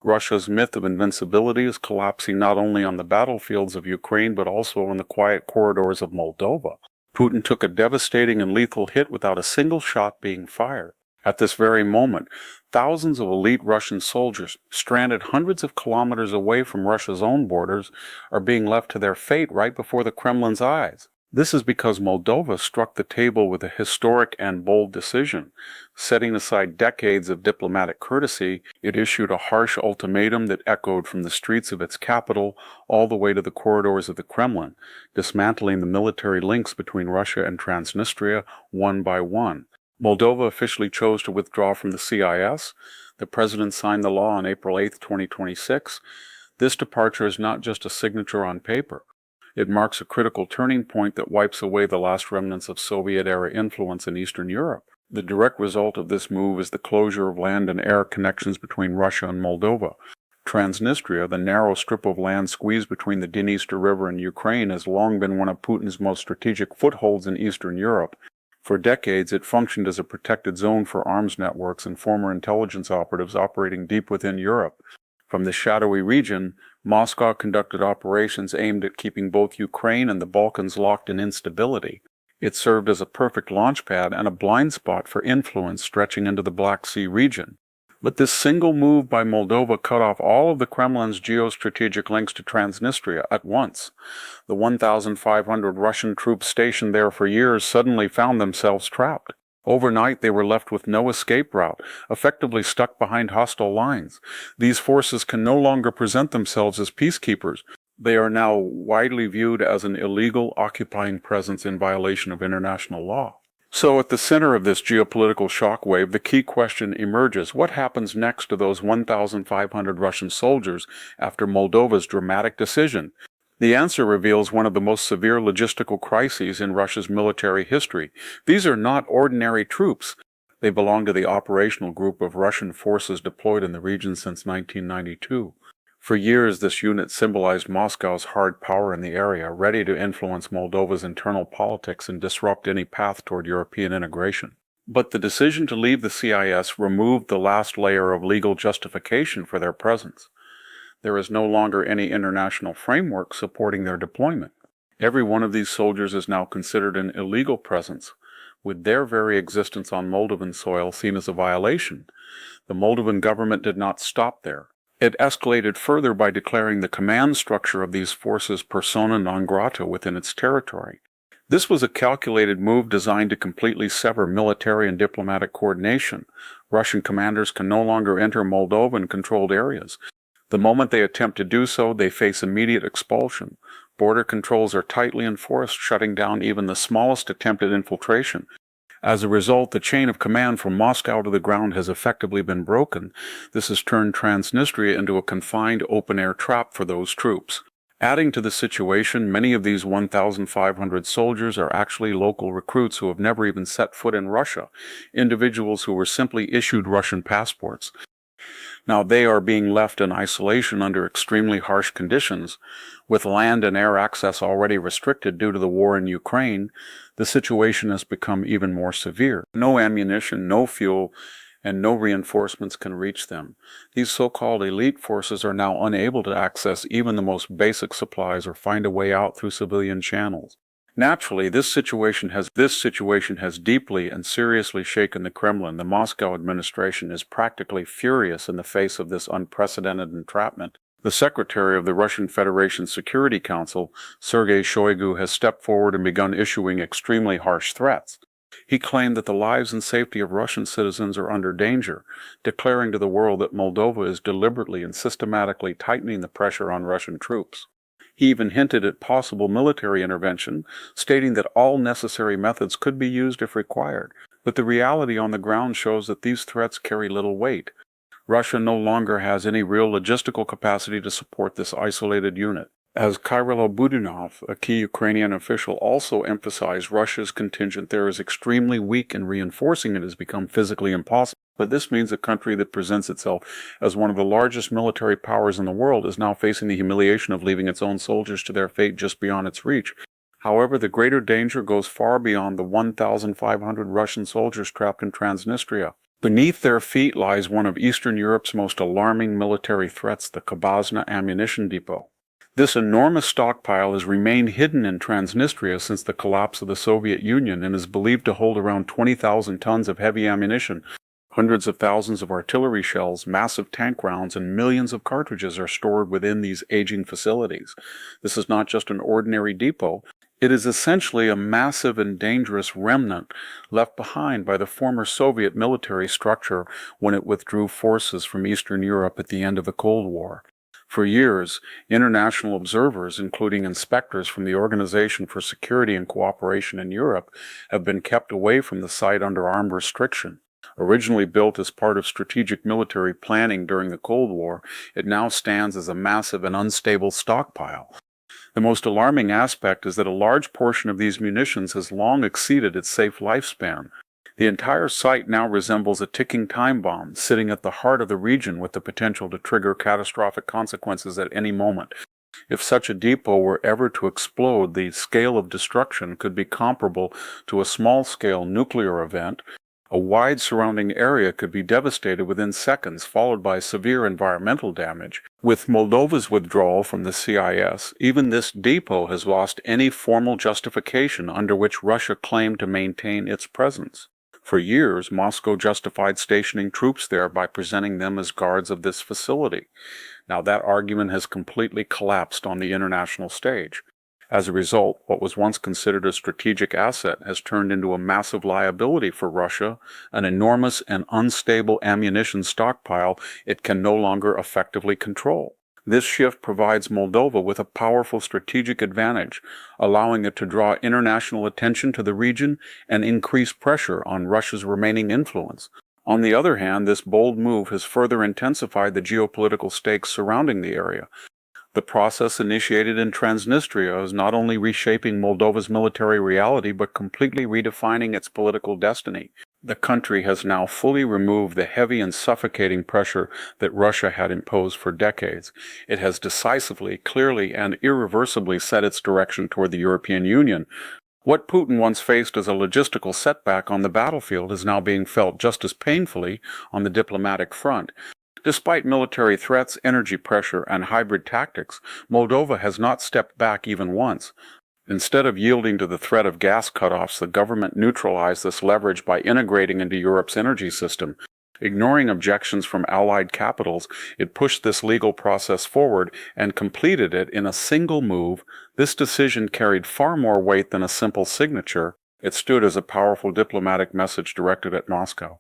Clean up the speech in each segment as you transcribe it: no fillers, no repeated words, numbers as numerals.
Russia's myth of invincibility is collapsing not only on the battlefields of Ukraine but also in the quiet corridors of Moldova. Putin took a devastating and lethal hit without a single shot being fired. At this very moment, thousands of elite Russian soldiers, stranded hundreds of kilometers away from Russia's own borders, are being left to their fate right before the Kremlin's eyes. This is because Moldova struck the table with a historic and bold decision. Setting aside decades of diplomatic courtesy, it issued a harsh ultimatum that echoed from the streets of its capital all the way to the corridors of the Kremlin, dismantling the military links between Russia and Transnistria one by one. Moldova officially chose to withdraw from the CIS. The president signed the law on April 8, 2026. This departure is not just a signature on paper. It marks a critical turning point that wipes away the last remnants of Soviet-era influence in Eastern Europe. The direct result of this move is the closure of land and air connections between Russia and Moldova. Transnistria, the narrow strip of land squeezed between the Dniester River and Ukraine, has long been one of Putin's most strategic footholds in Eastern Europe. For decades, it functioned as a protected zone for arms networks and former intelligence operatives operating deep within Europe. From the shadowy region, Moscow conducted operations aimed at keeping both Ukraine and the Balkans locked in instability. It served as a perfect launchpad and a blind spot for influence stretching into the Black Sea region. But this single move by Moldova cut off all of the Kremlin's geostrategic links to Transnistria at once. The 1,500 Russian troops stationed there for years suddenly found themselves trapped. Overnight, they were left with no escape route, effectively stuck behind hostile lines. These forces can no longer present themselves as peacekeepers. They are now widely viewed as an illegal occupying presence in violation of international law. So at the center of this geopolitical shockwave, the key question emerges: what happens next to those 1,500 Russian soldiers after Moldova's dramatic decision? The answer reveals one of the most severe logistical crises in Russia's military history. These are not ordinary troops. They belong to the operational group of Russian forces deployed in the region since 1992. For years, this unit symbolized Moscow's hard power in the area, ready to influence Moldova's internal politics and disrupt any path toward European integration. But the decision to leave the CIS removed the last layer of legal justification for their presence. There is no longer any international framework supporting their deployment. Every one of these soldiers is now considered an illegal presence, with their very existence on Moldovan soil seen as a violation. The Moldovan government did not stop there. It escalated further by declaring the command structure of these forces persona non grata within its territory. This was a calculated move designed to completely sever military and diplomatic coordination. Russian commanders can no longer enter Moldovan-controlled areas. The moment they attempt to do so, they face immediate expulsion. Border controls are tightly enforced, shutting down even the smallest attempt at infiltration. As a result, the chain of command from Moscow to the ground has effectively been broken. This has turned Transnistria into a confined open-air trap for those troops. Adding to the situation, many of these 1,500 soldiers are actually local recruits who have never even set foot in Russia, individuals who were simply issued Russian passports. Now they are being left in isolation under extremely harsh conditions. With land and air access already restricted due to the war in Ukraine, the situation has become even more severe. No ammunition, no fuel, and no reinforcements can reach them. These so-called elite forces are now unable to access even the most basic supplies or find a way out through civilian channels. Naturally, this situation has deeply and seriously shaken the Kremlin. The Moscow administration is practically furious in the face of this unprecedented entrapment. The secretary of the Russian Federation Security Council, Sergei Shoigu, has stepped forward and begun issuing extremely harsh threats. He claimed that the lives and safety of Russian citizens are under danger, declaring to the world that Moldova is deliberately and systematically tightening the pressure on Russian troops. He even hinted at possible military intervention, stating that all necessary methods could be used if required. But the reality on the ground shows that these threats carry little weight. Russia no longer has any real logistical capacity to support this isolated unit. As Kyrylo Budinov, a key Ukrainian official, also emphasized, Russia's contingent there is extremely weak and reinforcing it has become physically impossible. But this means a country that presents itself as one of the largest military powers in the world is now facing the humiliation of leaving its own soldiers to their fate just beyond its reach. However, the greater danger goes far beyond the 1,500 Russian soldiers trapped in Transnistria. Beneath their feet lies one of Eastern Europe's most alarming military threats, the Kabazna ammunition depot. This enormous stockpile has remained hidden in Transnistria since the collapse of the Soviet Union and is believed to hold around 20,000 tons of heavy ammunition. Hundreds of thousands of artillery shells, massive tank rounds, and millions of cartridges are stored within these aging facilities. This is not just an ordinary depot. It is essentially a massive and dangerous remnant left behind by the former Soviet military structure when it withdrew forces from Eastern Europe at the end of the Cold War. For years, international observers, including inspectors from the Organization for Security and Cooperation in Europe, have been kept away from the site under armed restriction. Originally built as part of strategic military planning during the Cold War, it now stands as a massive and unstable stockpile. The most alarming aspect is that a large portion of these munitions has long exceeded its safe lifespan. The entire site now resembles a ticking time bomb, sitting at the heart of the region with the potential to trigger catastrophic consequences at any moment. If such a depot were ever to explode, the scale of destruction could be comparable to a small-scale nuclear event. A wide surrounding area could be devastated within seconds, followed by severe environmental damage. With Moldova's withdrawal from the CIS, even this depot has lost any formal justification under which Russia claimed to maintain its presence. For years, Moscow justified stationing troops there by presenting them as guards of this facility. Now that argument has completely collapsed on the international stage. As a result, what was once considered a strategic asset has turned into a massive liability for Russia, an enormous and unstable ammunition stockpile it can no longer effectively control. This shift provides Moldova with a powerful strategic advantage, allowing it to draw international attention to the region and increase pressure on Russia's remaining influence. On the other hand, this bold move has further intensified the geopolitical stakes surrounding the area. The process initiated in Transnistria is not only reshaping Moldova's military reality, but completely redefining its political destiny. The country has now fully removed the heavy and suffocating pressure that Russia had imposed for decades. It has decisively, clearly, and irreversibly set its direction toward the European Union. What Putin once faced as a logistical setback on the battlefield is now being felt just as painfully on the diplomatic front. Despite military threats, energy pressure, and hybrid tactics, Moldova has not stepped back even once. Instead of yielding to the threat of gas cutoffs, the government neutralized this leverage by integrating into Europe's energy system. Ignoring objections from allied capitals, it pushed this legal process forward and completed it in a single move. This decision carried far more weight than a simple signature. It stood as a powerful diplomatic message directed at Moscow.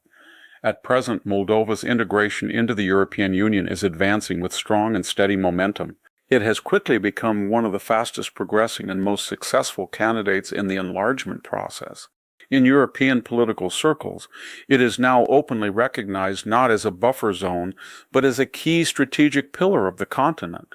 At present, Moldova's integration into the European Union is advancing with strong and steady momentum. It has quickly become one of the fastest progressing and most successful candidates in the enlargement process. In European political circles, it is now openly recognized not as a buffer zone, but as a key strategic pillar of the continent.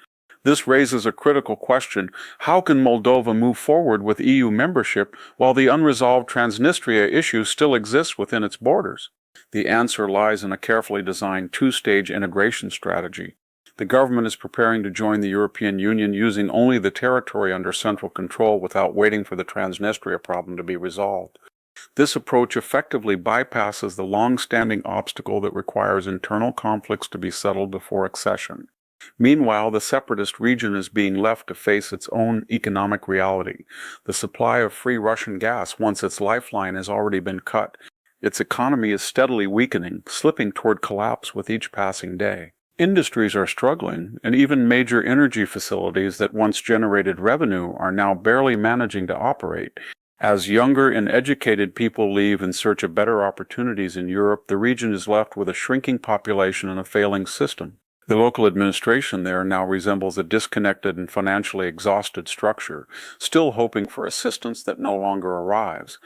This raises a critical question: how can Moldova move forward with EU membership while the unresolved Transnistria issue still exists within its borders? The answer lies in a carefully designed two-stage integration strategy. The government is preparing to join the European Union using only the territory under central control without waiting for the Transnistria problem to be resolved. This approach effectively bypasses the long-standing obstacle that requires internal conflicts to be settled before accession. Meanwhile, the separatist region is being left to face its own economic reality. The supply of free Russian gas, once its lifeline, has already been cut. Its economy is steadily weakening, slipping toward collapse with each passing day. Industries are struggling, and even major energy facilities that once generated revenue are now barely managing to operate. As younger and educated people leave in search of better opportunities in Europe, the region is left with a shrinking population and a failing system. The local administration there now resembles a disconnected and financially exhausted structure, still hoping for assistance that no longer arrives.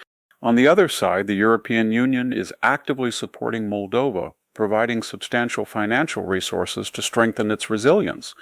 On the other side, the European Union is actively supporting Moldova, providing substantial financial resources to strengthen its resilience.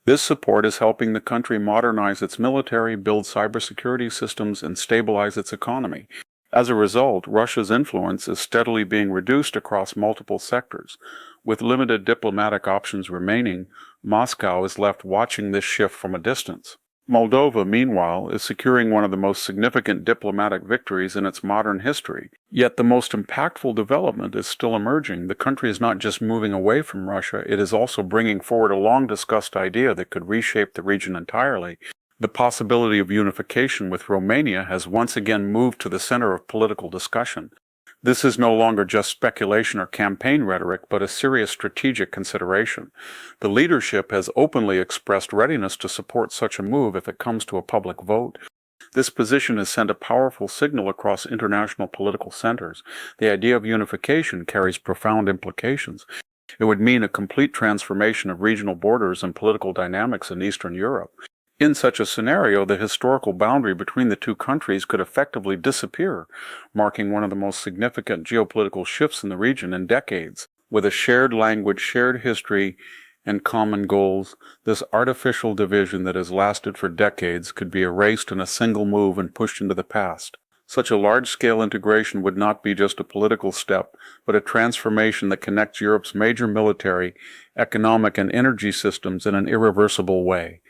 This support is helping the country modernize its military, build cybersecurity systems, and stabilize its economy. As a result, Russia's influence is steadily being reduced across multiple sectors. With limited diplomatic options remaining, Moscow is left watching this shift from a distance. Moldova, meanwhile, is securing one of the most significant diplomatic victories in its modern history. Yet the most impactful development is still emerging. The country is not just moving away from Russia, it is also bringing forward a long-discussed idea that could reshape the region entirely. The possibility of unification with Romania has once again moved to the center of political discussion. This is no longer just speculation or campaign rhetoric, but a serious strategic consideration. The leadership has openly expressed readiness to support such a move if it comes to a public vote. This position has sent a powerful signal across international political centers. The idea of unification carries profound implications. It would mean a complete transformation of regional borders and political dynamics in Eastern Europe. In such a scenario, the historical boundary between the two countries could effectively disappear, marking one of the most significant geopolitical shifts in the region in decades. With a shared language, shared history, and common goals, this artificial division that has lasted for decades could be erased in a single move and pushed into the past. Such a large-scale integration would not be just a political step, but a transformation that connects Europe's major military, economic, and energy systems in an irreversible way.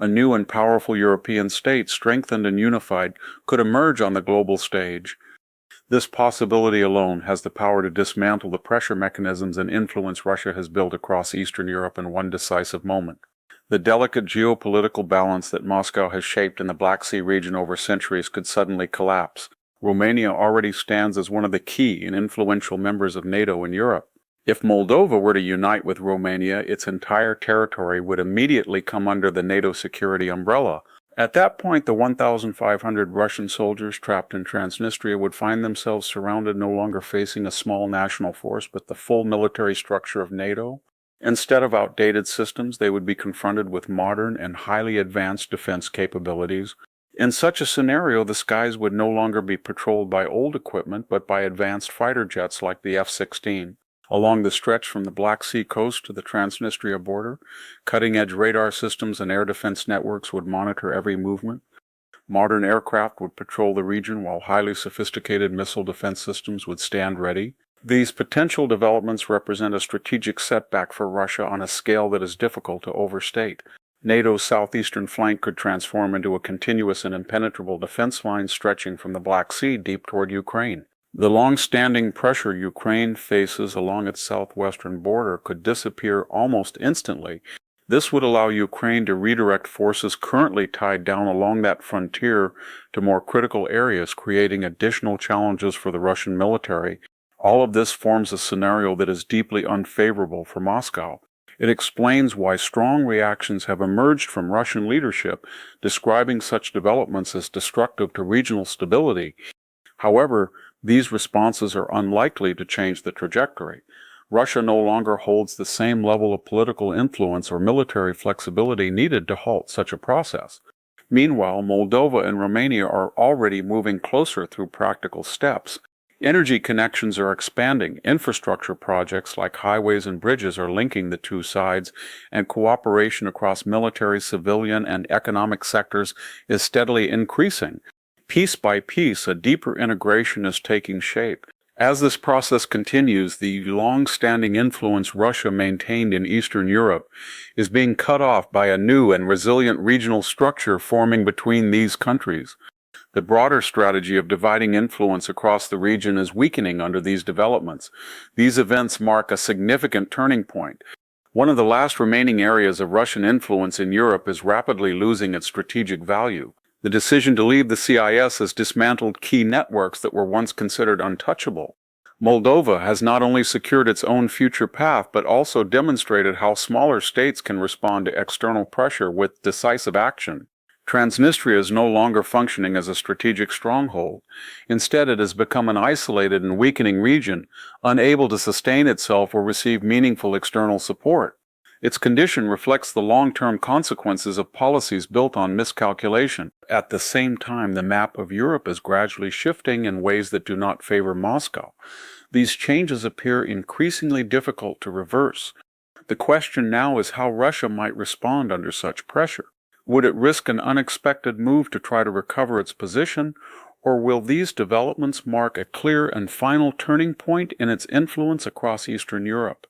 A new and powerful European state, strengthened and unified, could emerge on the global stage. This possibility alone has the power to dismantle the pressure mechanisms and influence Russia has built across Eastern Europe in one decisive moment. The delicate geopolitical balance that Moscow has shaped in the Black Sea region over centuries could suddenly collapse. Romania already stands as one of the key and influential members of NATO in Europe. If Moldova were to unite with Romania, its entire territory would immediately come under the NATO security umbrella. At that point, the 1,500 Russian soldiers trapped in Transnistria would find themselves surrounded, no longer facing a small national force, but the full military structure of NATO. Instead of outdated systems, they would be confronted with modern and highly advanced defense capabilities. In such a scenario, the skies would no longer be patrolled by old equipment, but by advanced fighter jets like the F-16. Along the stretch from the Black Sea coast to the Transnistria border, cutting-edge radar systems and air defense networks would monitor every movement. Modern aircraft would patrol the region while highly sophisticated missile defense systems would stand ready. These potential developments represent a strategic setback for Russia on a scale that is difficult to overstate. NATO's southeastern flank could transform into a continuous and impenetrable defense line stretching from the Black Sea deep toward Ukraine. The long-standing pressure Ukraine faces along its southwestern border could disappear almost instantly. This would allow Ukraine to redirect forces currently tied down along that frontier to more critical areas, creating additional challenges for the Russian military. All of this forms a scenario that is deeply unfavorable for Moscow. It explains why strong reactions have emerged from Russian leadership, describing such developments as destructive to regional stability. However, these responses are unlikely to change the trajectory. Russia no longer holds the same level of political influence or military flexibility needed to halt such a process. Meanwhile, Moldova and Romania are already moving closer through practical steps. Energy connections are expanding, infrastructure projects like highways and bridges are linking the two sides, and cooperation across military, civilian, and economic sectors is steadily increasing. Piece by piece, a deeper integration is taking shape. As this process continues, the long-standing influence Russia maintained in Eastern Europe is being cut off by a new and resilient regional structure forming between these countries. The broader strategy of dividing influence across the region is weakening under these developments. These events mark a significant turning point. One of the last remaining areas of Russian influence in Europe is rapidly losing its strategic value. The decision to leave the CIS has dismantled key networks that were once considered untouchable. Moldova has not only secured its own future path, but also demonstrated how smaller states can respond to external pressure with decisive action. Transnistria is no longer functioning as a strategic stronghold. Instead, it has become an isolated and weakening region, unable to sustain itself or receive meaningful external support. Its condition reflects the long-term consequences of policies built on miscalculation. At the same time, the map of Europe is gradually shifting in ways that do not favor Moscow. These changes appear increasingly difficult to reverse. The question now is how Russia might respond under such pressure. Would it risk an unexpected move to try to recover its position, or will these developments mark a clear and final turning point in its influence across Eastern Europe?